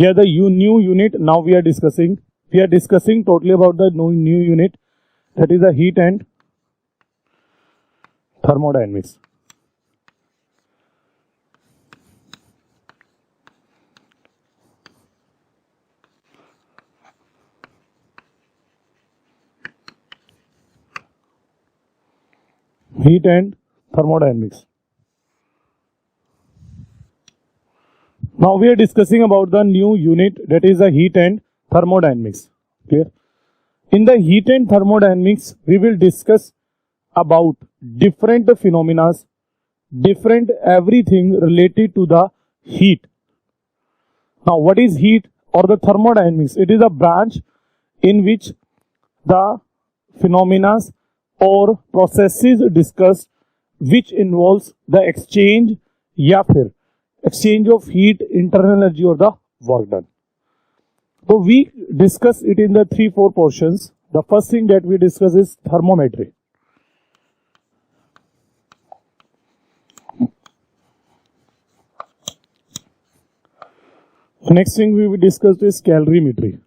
Here the new unit now we are discussing. We are discussing totally about the new unit, that is the heat and thermodynamics. Heat and thermodynamics. Now we are discussing about the new unit, that is the heat and thermodynamics. Clear? In the heat and thermodynamics, we will discuss about different phenomena, different everything related to the heat. Now, what is heat or the thermodynamics? It is a branch in which the phenomena or processes discussed which involves the exchange या फिर exchange of heat, internal energy or the work done. So we discuss it in the 3-4 portions. The first thing that we discuss is thermometry. Next thing we will discuss is calorimetry.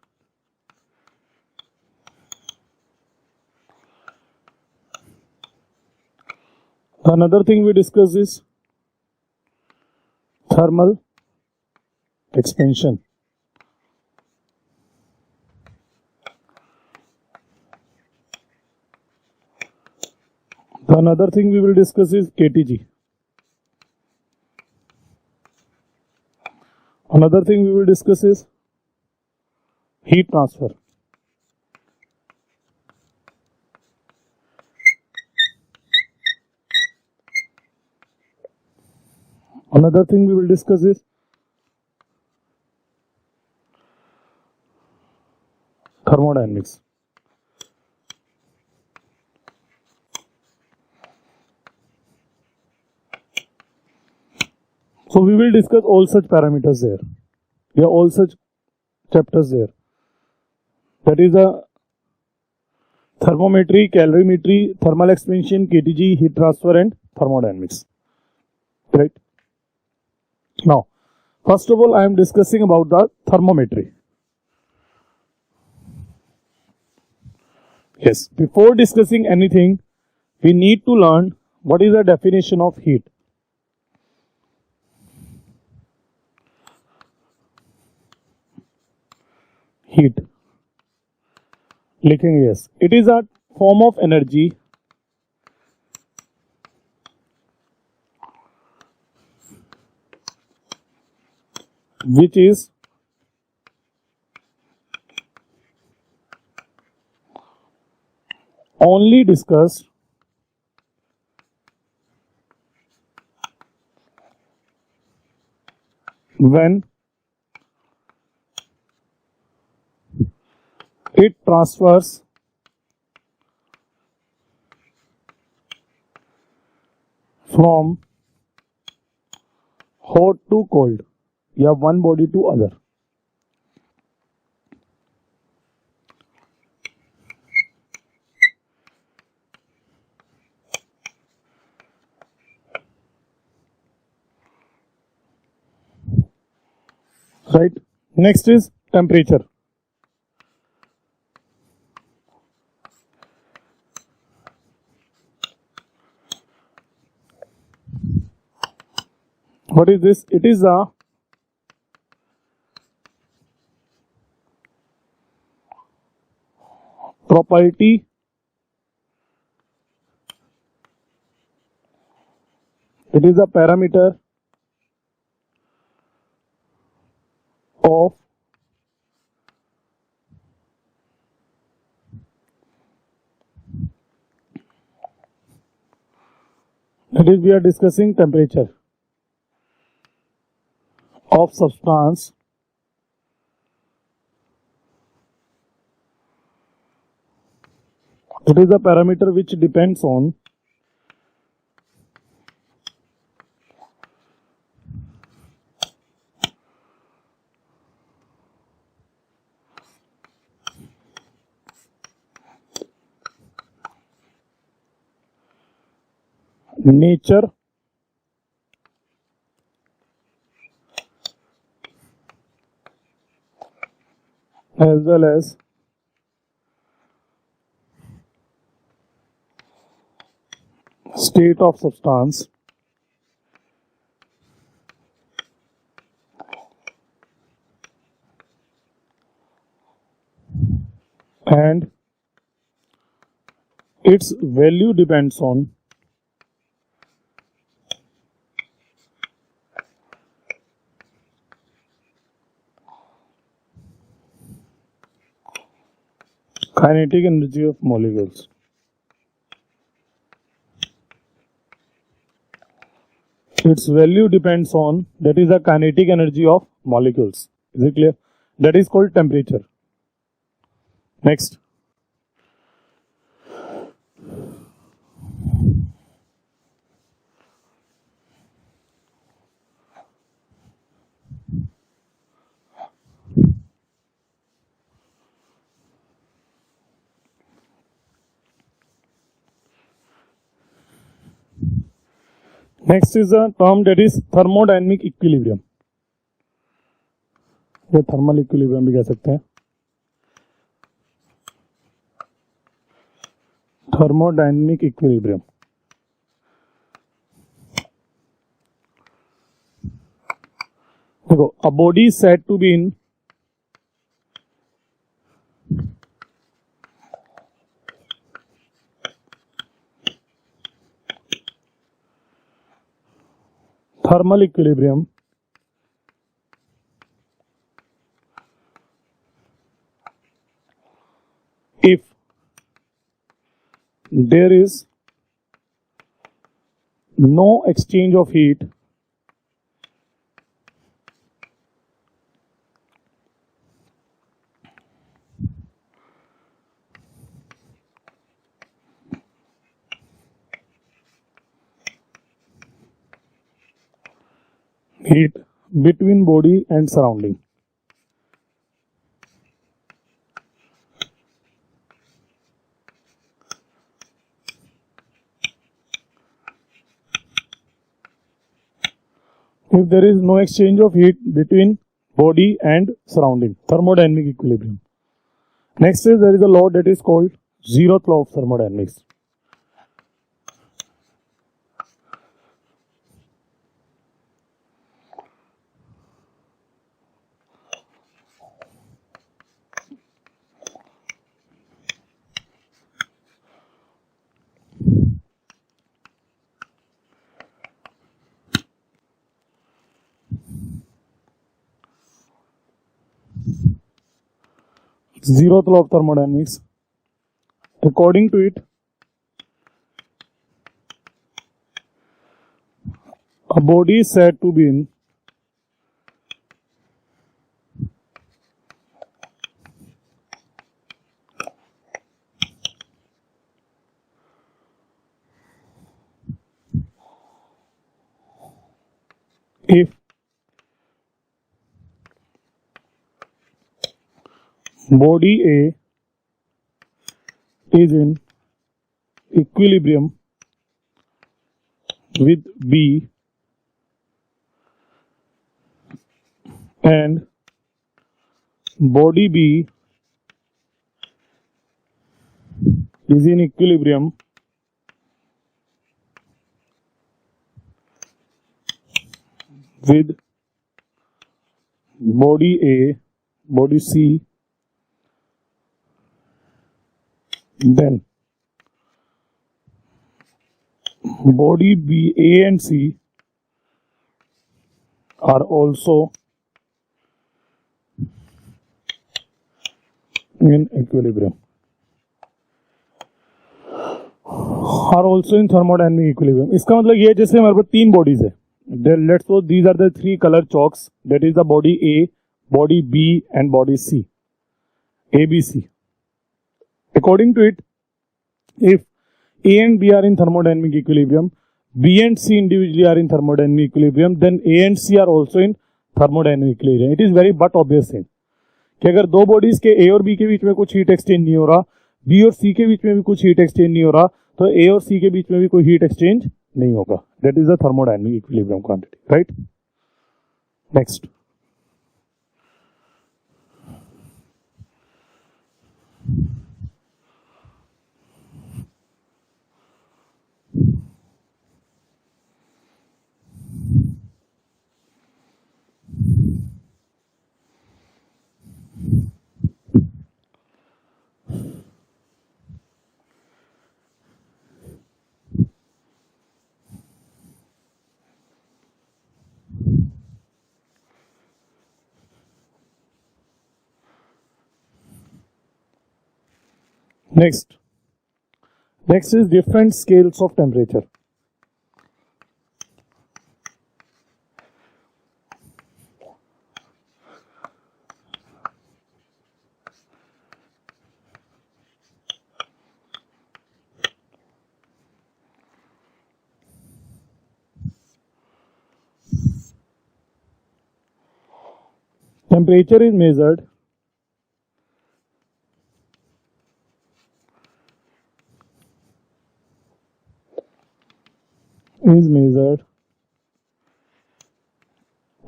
Another thing we discuss is thermal expansion. Another thing we will discuss is KTG. Another thing we will discuss is heat transfer. Another thing we will discuss is thermodynamics. So we will discuss all such parameters there. Yeah, all such chapters there. That is a thermometry, calorimetry, thermal expansion, KTG, heat transfer and thermodynamics. Right? Now, first of all, I am discussing about the thermometry. Yes, before discussing anything, we need to learn what is the definition of heat. Heat. लिखेंगे yes. It is a form of energy which is only discussed when it transfers from hot to cold या one body to other. Right? Next is temperature. What is this? It is a property it is a parameter of that is we are discussing temperature of substance it is a parameter which depends on nature as well as state of substance and its value depends on kinetic energy of molecules. Its value depends on, that is the kinetic energy of molecules. Is it clear? That is called temperature. Next. Next is a term that is thermodynamic equilibrium. या thermal equilibrium भी कह सकते हैं. Thermodynamic equilibrium. देखो, a body is said to be in thermal equilibrium if there is no exchange of heat between body and surrounding. If there is no exchange of heat between body and surrounding, thermodynamic equilibrium. Next is there is a law that is called zeroth law of thermodynamics. Zeroth law of thermodynamics. According to it, a body is said to be in if body A is in equilibrium with B and body B is in equilibrium with body A, body C, then body B, A and C are also in equilibrium, are also in thermodynamic equilibrium. इसका मतलब ये, जैसे हमारे पास तीन bodies है, let's suppose these are the three color chalks, that is the body A, body B and body C, A, B, C. According to it, if A and B are in thermodynamic equilibrium, B and C individually are in thermodynamic equilibrium, then A and C are also in thermodynamic equilibrium. It is very but obvious thing कि अगर दो bodies के A और B के बीच में कुछ heat exchange नहीं हो रहा, B और C के बीच में भी कुछ हीट एक्सचेंज नहीं हो रहा, तो A और C के बीच में भी कोई हीट एक्सचेंज नहीं होगा. That is the thermodynamic equilibrium quantity, right? Next. Next is different scales of temperature. Temperature is measured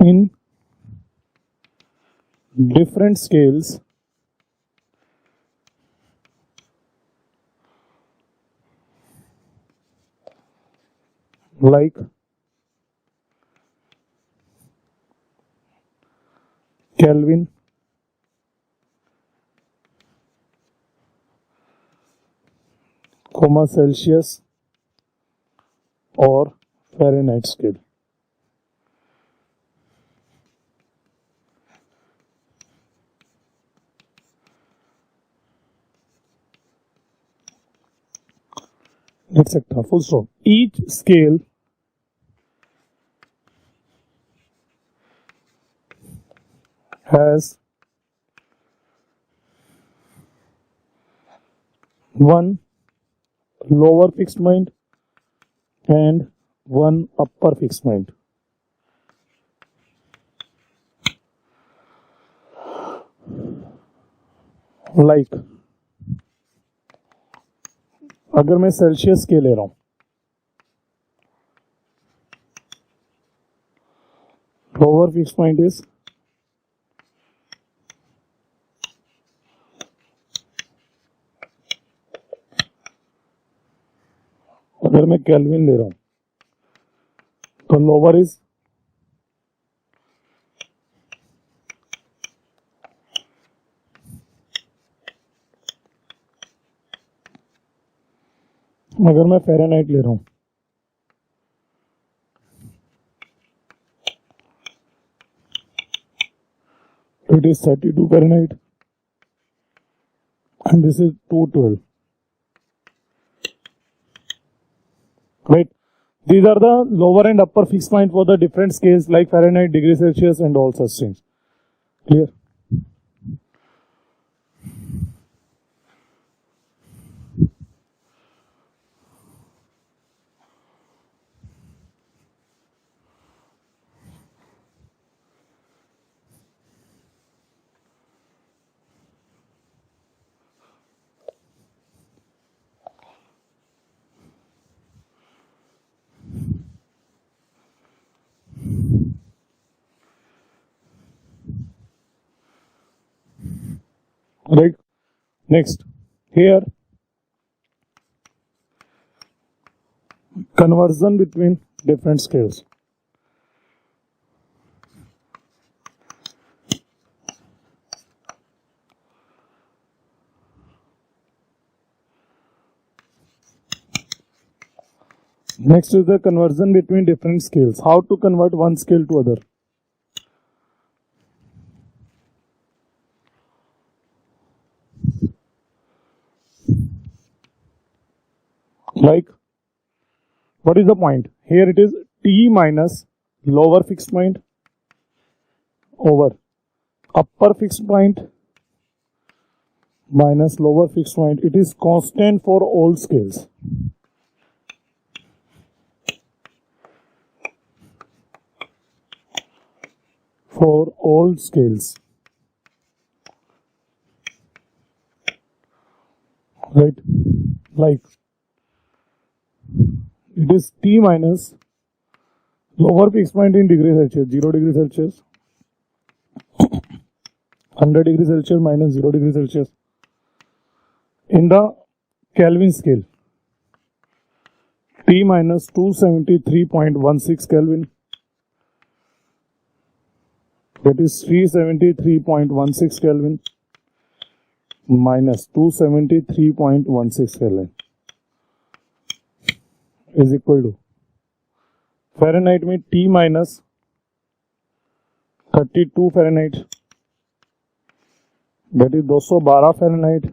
in different scales like Kelvin, Celsius or Fahrenheit scale. Etc. Full stop. Each scale has one lower fixed point and one upper fixed point. Like अगर मैं Celsius के ले रहा हूं, lower fix point is अगर मैं kelvin ले रहा हूं तो लोअर इज अगर मैं फ़ारेनहाइट ले रहा हूं तो it is 32 Fahrenheit and this is 212. Right? These are the lower and upper fixed point for the different scales like Fahrenheit, degree Celsius and all such things. Clear? Right? Next, here conversion between different scales. Next is the conversion between different scales. How to convert one scale to other. Like, what is the point? Here it is T minus lower fixed point over upper fixed point minus lower fixed point. It is constant for all scales. For all scales. Right? Like, it is T minus lower fixed point in degree Celsius, 0 degree Celsius, 100 degree Celsius minus 0 degree Celsius. In the Kelvin scale, T minus 273.16 Kelvin, that is 373.16 Kelvin minus 273.16 Kelvin is equal to Fahrenheit में T minus 32 Fahrenheit, that is 212 Fahrenheit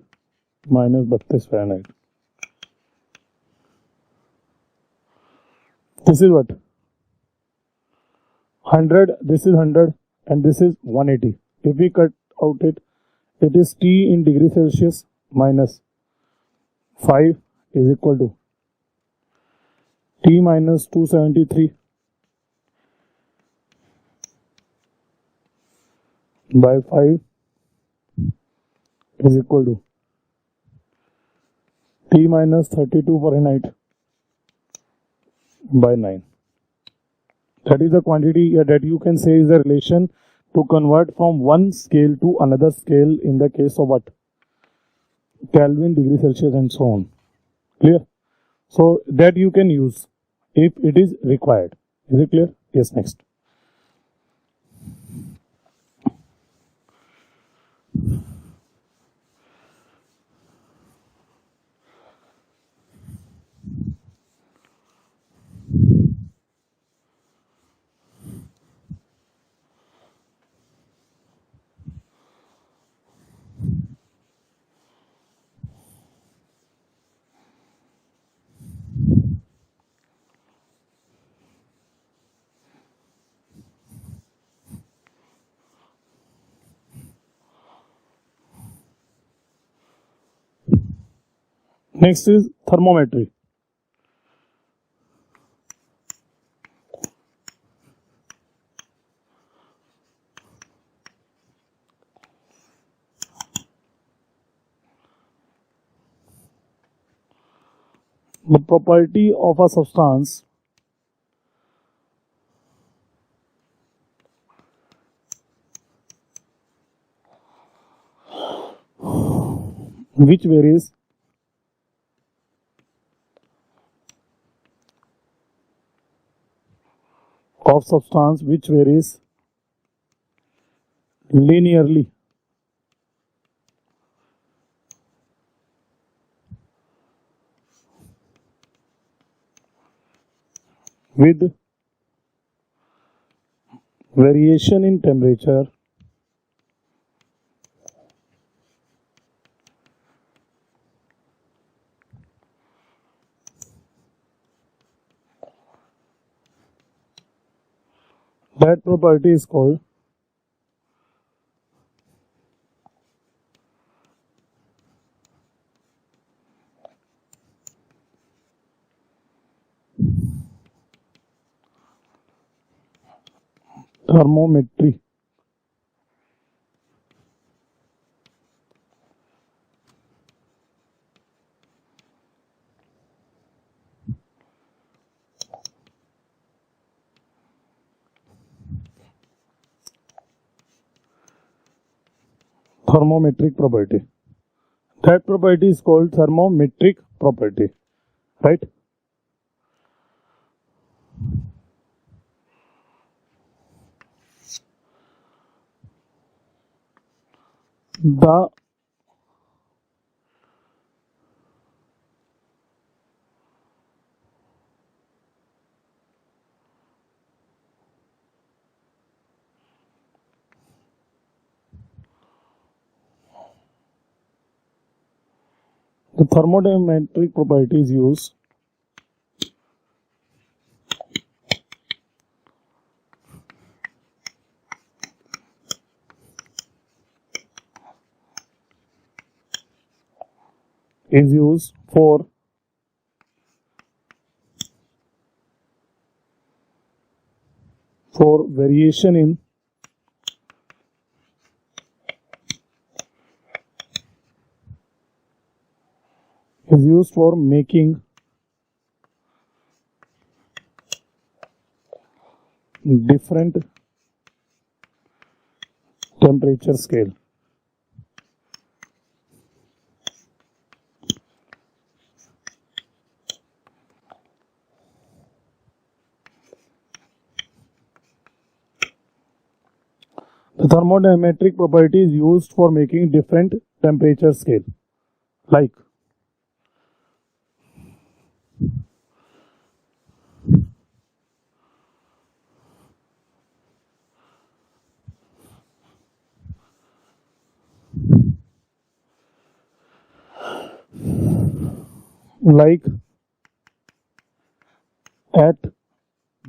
-32 Fahrenheit. This is what? 100, this is 100, and this is 180. If we cut out it, it is T in degree Celsius minus 5 is equal to T minus 273 by 5 is equal to T minus 32 Fahrenheit by 9. That is the quantity that you can say is the relation to convert from one scale to another scale in the case of what? Kelvin, degree Celsius, and so on. Clear? So that you can use if it is required. Is it clear? Yes, next. Next is thermometry. The property of a substance which varies linearly with variation in temperature that property is called thermometry. Thermometric property. That property is called thermometric property, right? The thermodynamic property is used for variation in is used for making different temperature scale. The thermodynamic property is used for making different temperature scale, like like at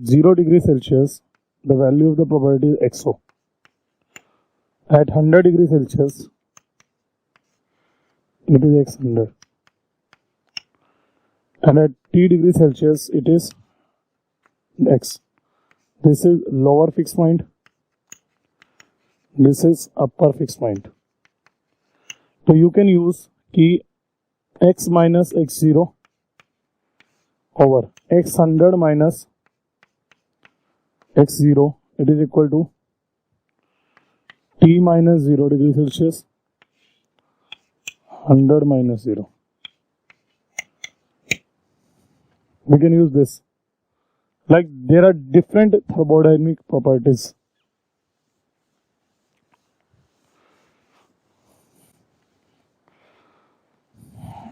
0 degree Celsius, the value of the property is XO. At 100 degree Celsius, it is X100. And at T degree Celsius, it is X. This is lower fixed point. This is upper fixed point. So you can use key X minus X0 over X100 minus X0. It is equal to T minus 0 degree Celsius 100 minus 0. We can use this. Like there are different thermodynamic properties.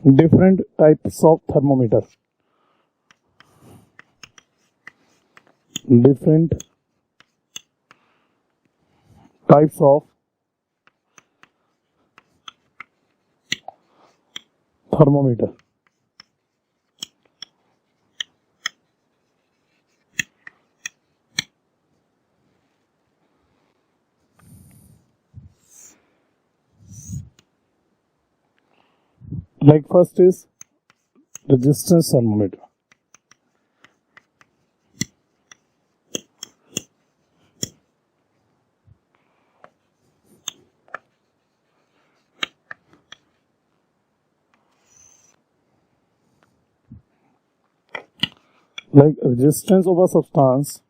Different types of thermometer. Different types of thermometer. Like first is resistance thermometer. Like resistance of a substance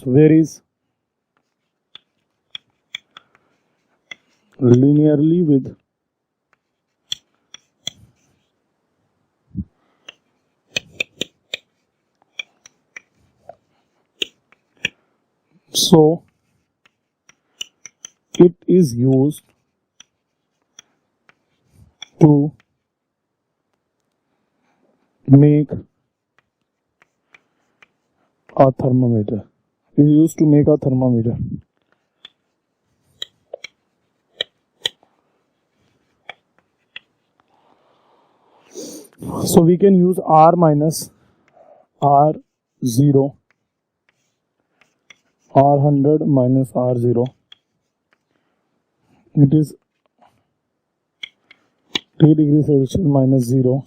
varies linearly with so it is used to make a thermometer. It is used to make a thermometer. So we can use R minus R0, R100 minus R0. It is T degree Celsius minus 0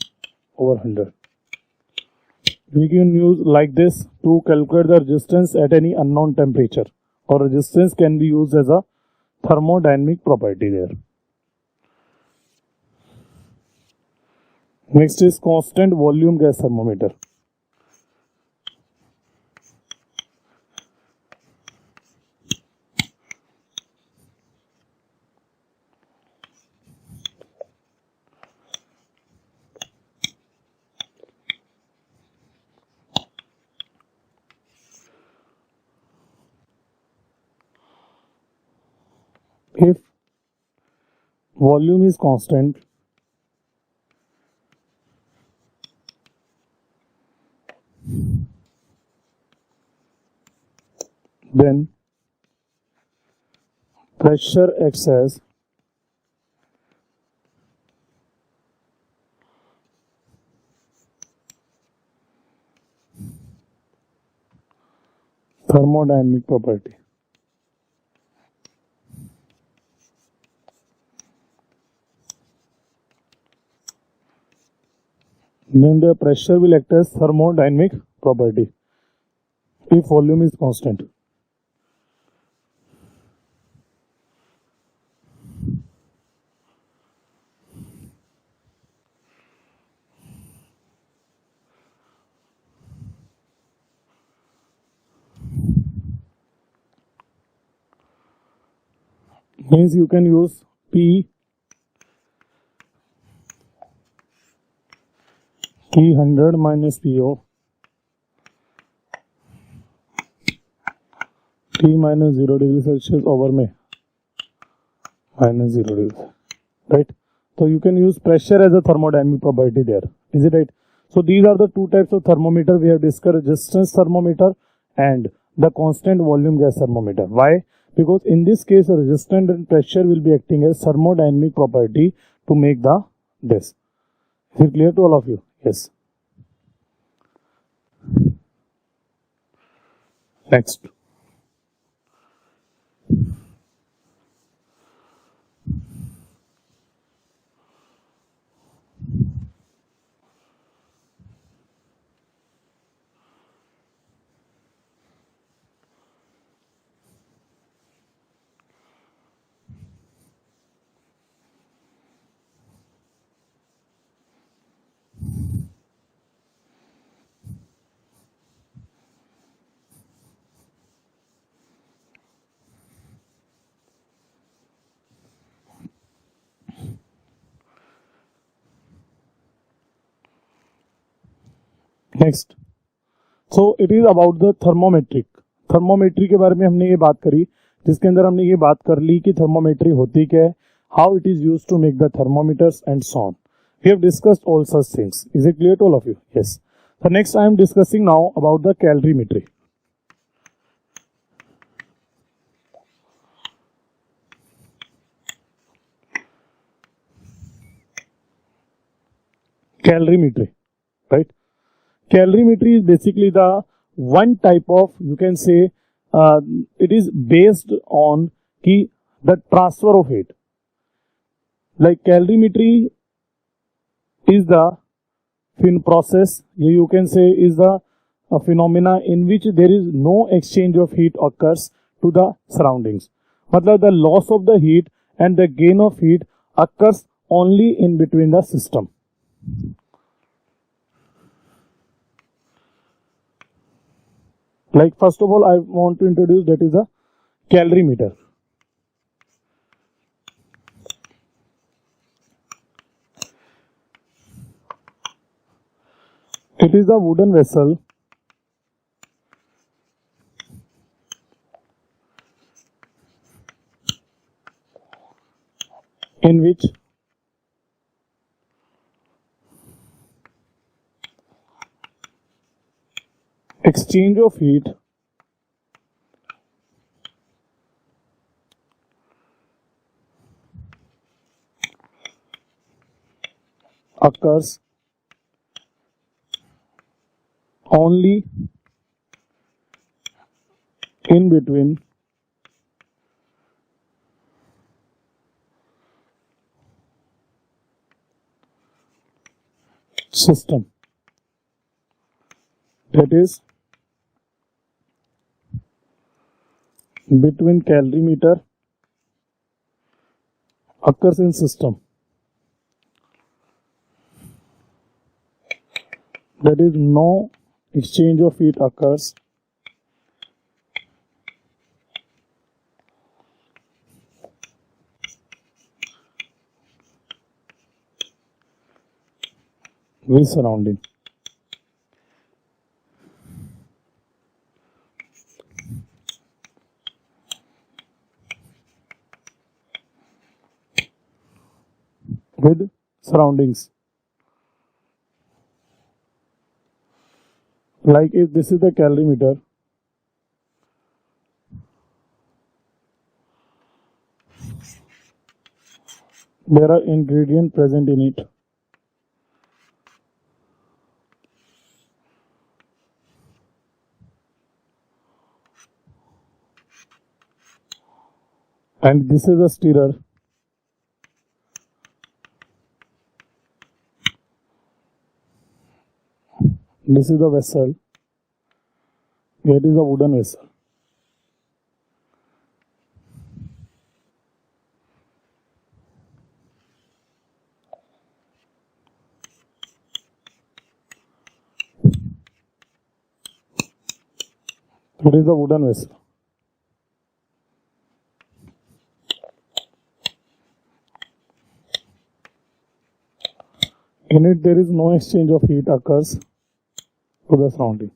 over 100. We can use like this to calculate the resistance at any unknown temperature, or resistance can be used as a thermodynamic property there. Next is constant volume gas thermometer. If volume is constant, then pressure acts as thermodynamic property. Then the pressure will act as thermodynamic property if volume is constant. Means you can use P T100 minus PO T minus 0 degree Celsius over में minus 0 degree, right? So you can use pressure as a thermodynamic property there. Is it right? So these are the two types of thermometer we have discussed: resistance thermometer and the constant volume gas thermometer. Why? Because in this case, resistance and pressure will be acting as thermodynamic property to make the this. Is it clear to all of you? Yes. Next. Next so it is about the thermometry के बारे में हमने ये बात करी, जिसके अंदर हमने ये बात कर ली कि थर्मोमेट्री होती क्या है, how it is used to make the thermometers and so on. We have discussed all such things. Is it clear to all of you? Yes. So next I am discussing now about the calorimetry. Calorimetry, right? Calorimetry is basically the one type of, you can say, it is based on the transfer of heat. Like calorimetry is the process, you can say, is the phenomena in which there is no exchange of heat occurs to the surroundings. मतलब the loss of the heat and the gain of heat occurs only in between the system. Like first of all, I want to introduce that is a calorimeter. It is a wooden vessel in which exchange of heat occurs only in between system, that is between calorimeter occurs in system, that is no exchange of heat occurs with surrounding. With surroundings. Like if this is the calorimeter, there are ingredients present in it. And this is a stirrer. This is the vessel. Here is a wooden vessel. It is a wooden vessel. In it there is no exchange of heat occurs to the surrounding.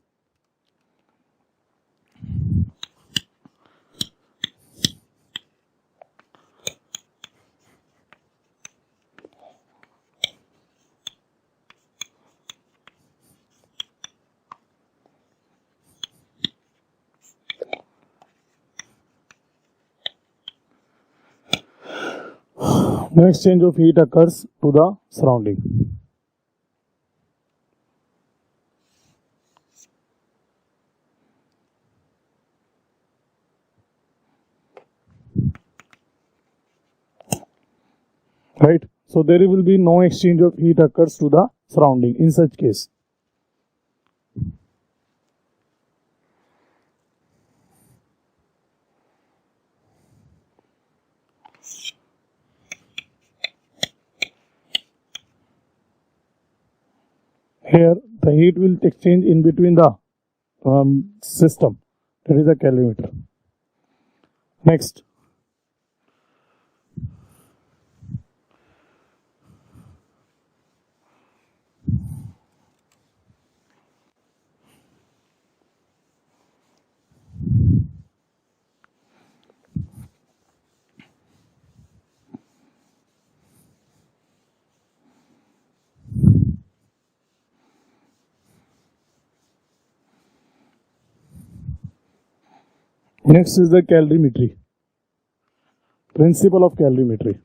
No exchange of heat occurs to the surrounding. Right? So there will be no exchange of heat occurs to the surrounding in such case. Here the heat will exchange in between the system, that is a calorimeter. Next, next is the calorimetry, principle of calorimetry.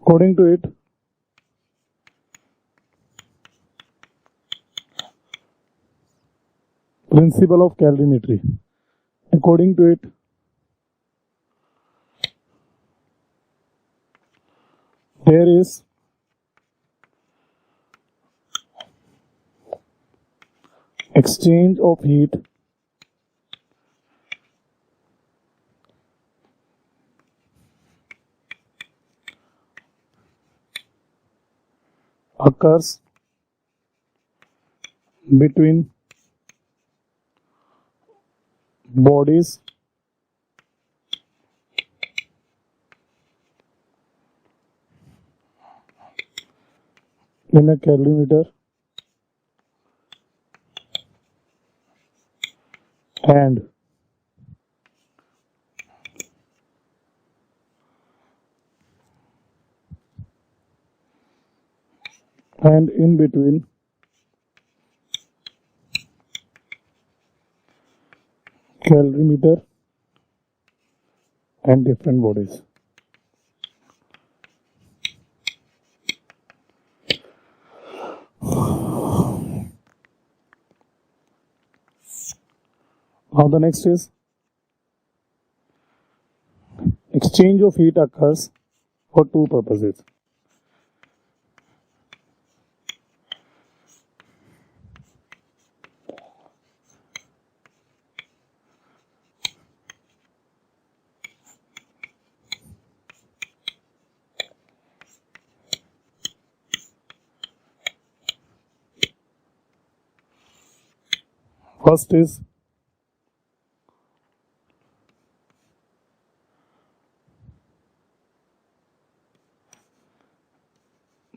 According to it, principle of calorimetry. According to it, there is exchange of heat occurs between bodies in a calorimeter and in between calorimeter and different bodies. Now the next is exchange of heat occurs for two purposes. First is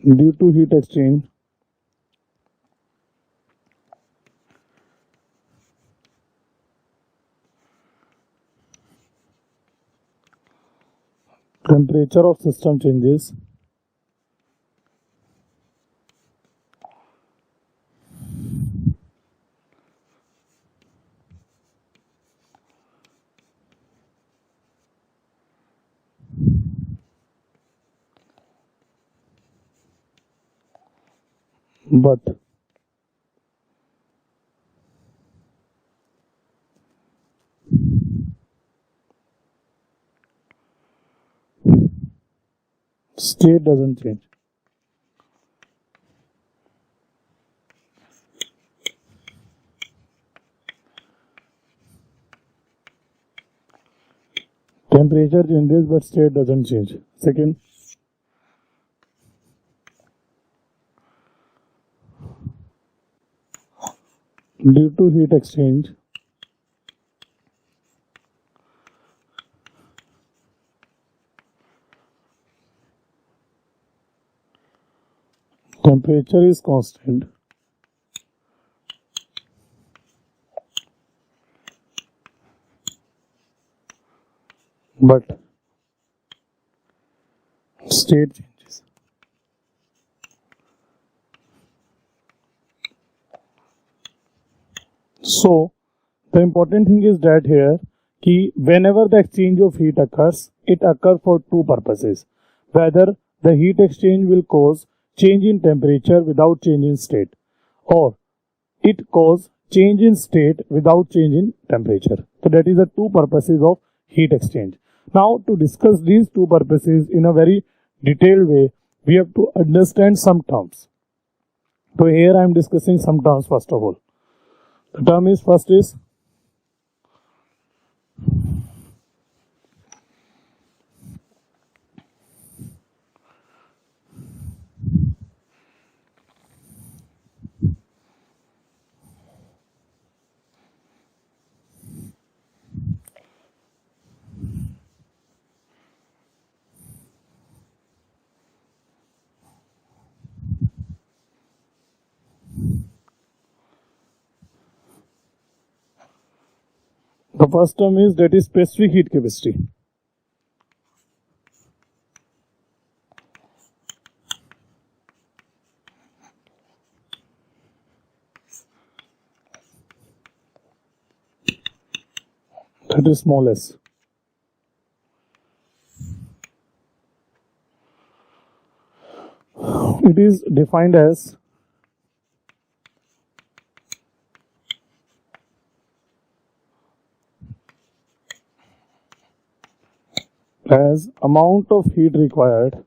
due to heat exchange, temperature of system changes but state doesn't change. Temperature changes but state doesn't change. Second, due to heat exchange, temperature is constant but state changes. So the important thing is that here कि whenever the exchange of heat occurs, it occurs for two purposes. Whether the heat exchange will cause change in temperature without change in state, or it cause change in state without change in temperature. So that is the two purposes of heat exchange. Now to discuss these two purposes in a very detailed way, we have to understand some terms. So here I am discussing some terms first of all. The term is first is the first term is that is specific heat capacity. That is small s. It is defined as amount of heat required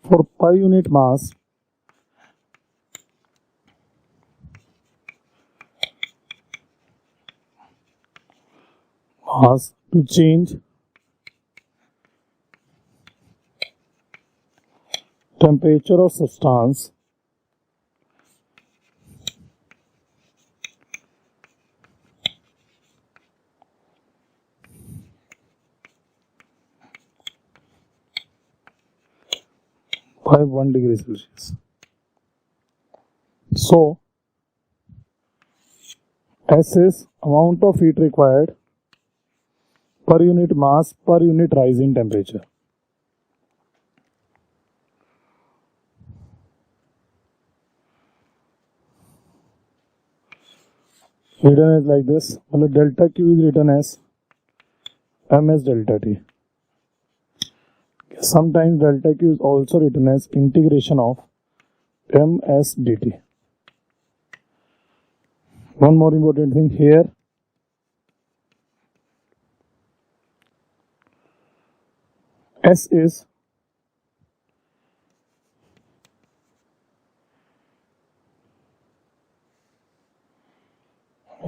for per unit mass to change temperature of substance by 1 degree Celsius. So S is amount of heat required per unit mass per unit rise in temperature. Written as like this, delta Q is written as ms delta T. Sometimes delta Q is also written as integration of ms dt. One more important thing here, S is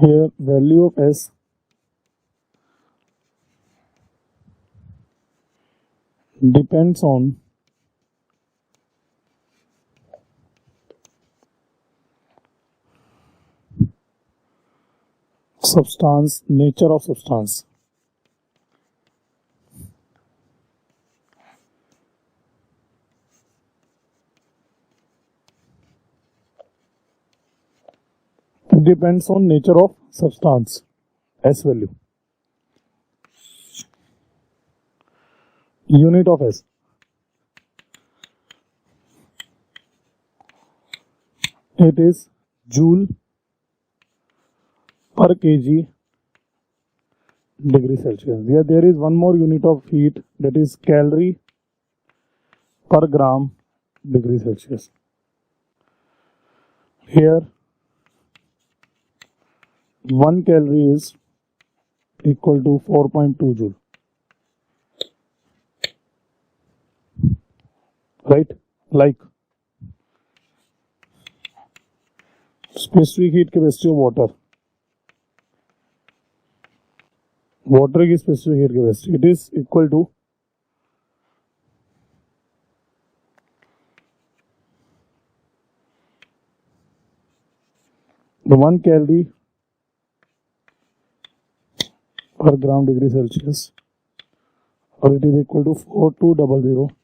here value of S depends on substance, nature of substance. It depends on nature of substance, S value. Unit of S. It is joule per kg degree Celsius. Here there is one more unit of heat, that is calorie per gram degree Celsius. Here 1 calorie is equal to 4.2 joule. Right? Like specific heat capacity of water. Water की specific heat capacity, it is equal to the 1 calorie per gram degree Celsius, or it is equal to 4200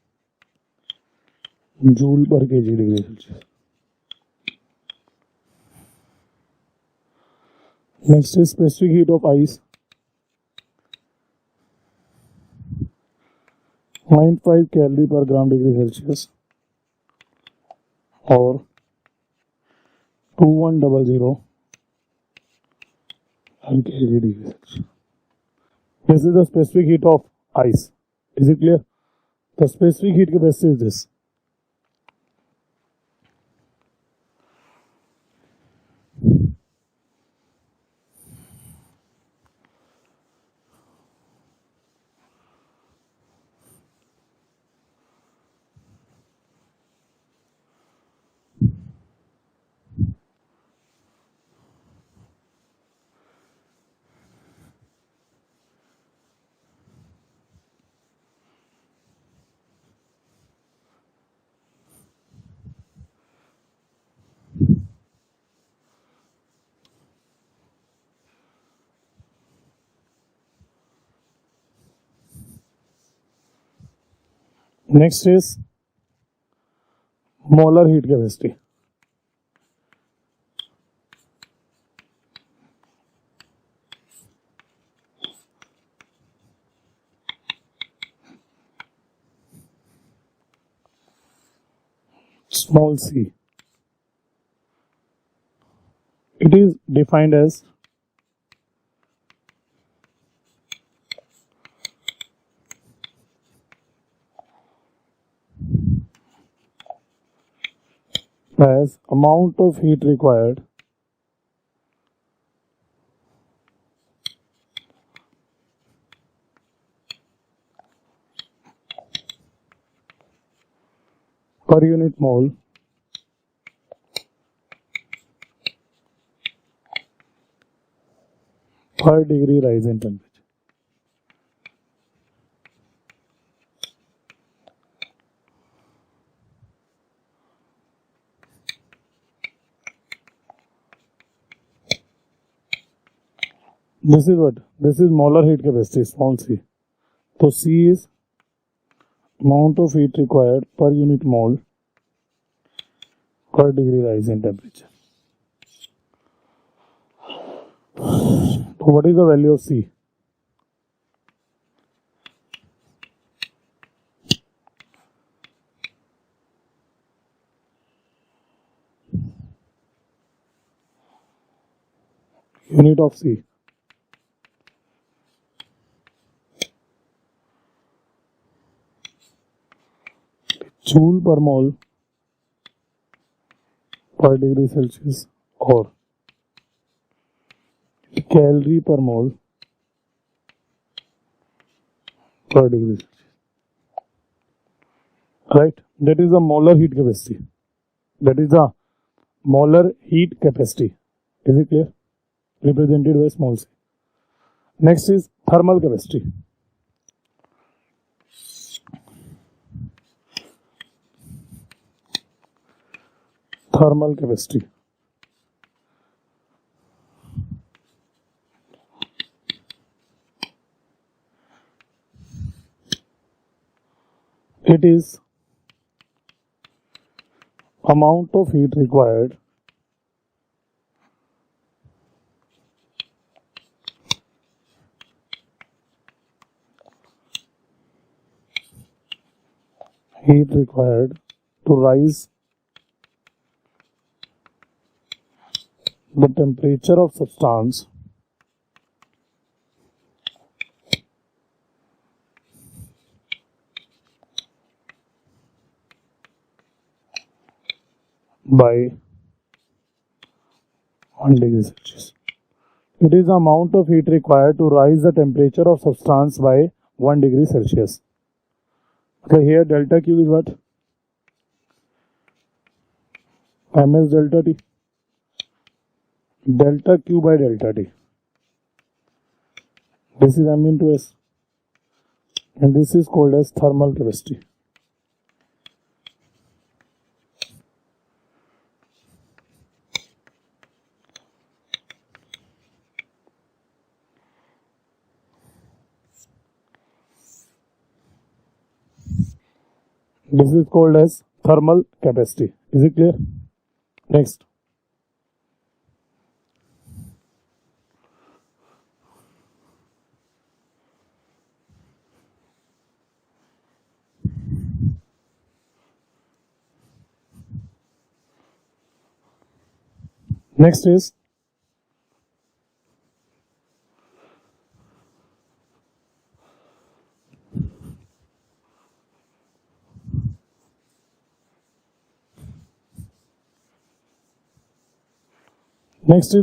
joule per kg degree Celsius. Next is specific heat of ice. 0.5 calorie per gram degree Celsius, or 2100 kg degree Celsius. This is the specific heat of ice. Is it clear? The specific heat capacity is this. Next is molar heat capacity. Small c. It is defined as amount of heat required per unit mole per degree rise in temperature. This is what? This is molar heat capacity, small c. So C is amount of heat required per unit mole per degree rise in temperature. So what is the value of C? Unit of C. Joule per mole per degree Celsius, or calorie per mole per degree Celsius. Right? That is the molar heat capacity. That is the molar heat capacity. Is it clear? Represented by small c. Next is thermal capacity. Thermal capacity. It is amount of heat required to rise the temperature of substance by 1 degree Celsius. It is the amount of heat required to rise the temperature of substance by 1 degree Celsius. Okay, here delta Q is what? Ms delta T. Delta Q by delta T. This is M into S. And this is called as thermal capacity. This is called as thermal capacity. Is it clear? Next. Next is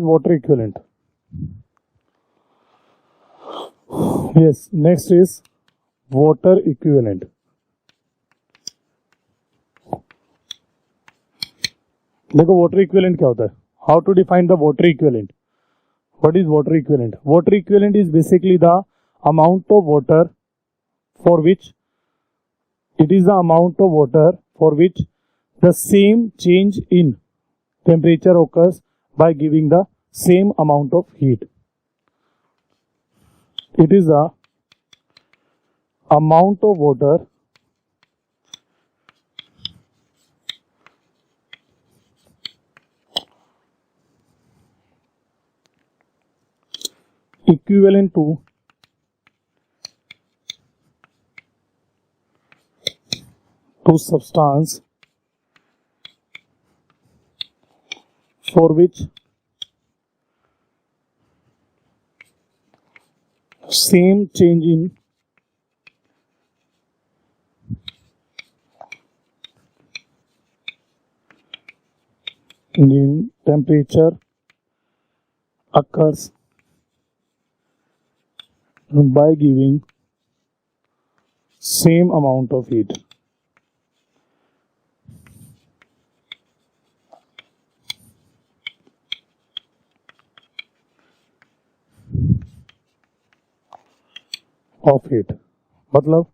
water equivalent. Yes, next is water equivalent. देखो water equivalent क्या होता है? How to define the water equivalent? What is water equivalent? Water equivalent is basically the amount of water for which the same change in temperature occurs by giving the same amount of heat. It is the amount of water equivalent to substance for which same change in temperature occurs by giving same amount of heat. Of heat मतलब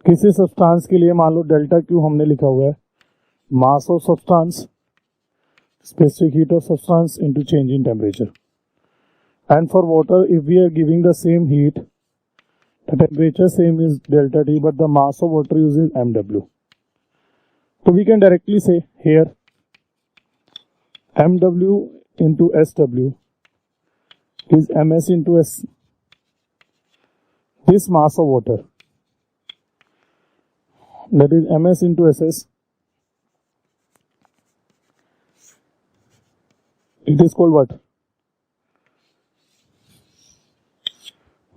किसी substance के लिए मान लो delta Q हमने लिखा हुआ है mass of substance specific heat of substance into change in temperature and for water if we are giving the same heat the temperature same is delta T but the mass of water use is mw. So we can directly say here mw into sw is ms into s. This mass of water, that is ms into ss, it is called what?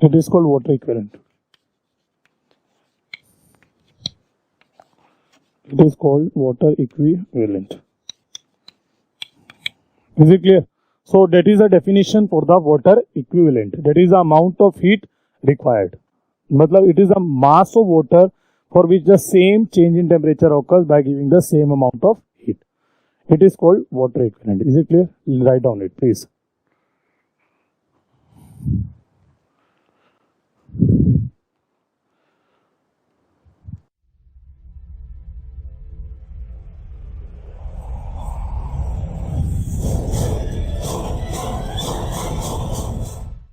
It is called water equivalent. It is called water equivalent. Is it clear? So that is the definition for the water equivalent. That is the amount of heat required. मतलब it is a mass of water for which the same change in temperature occurs by giving the same amount of heat. It is called water equivalent. Is it clear? Write down it, please.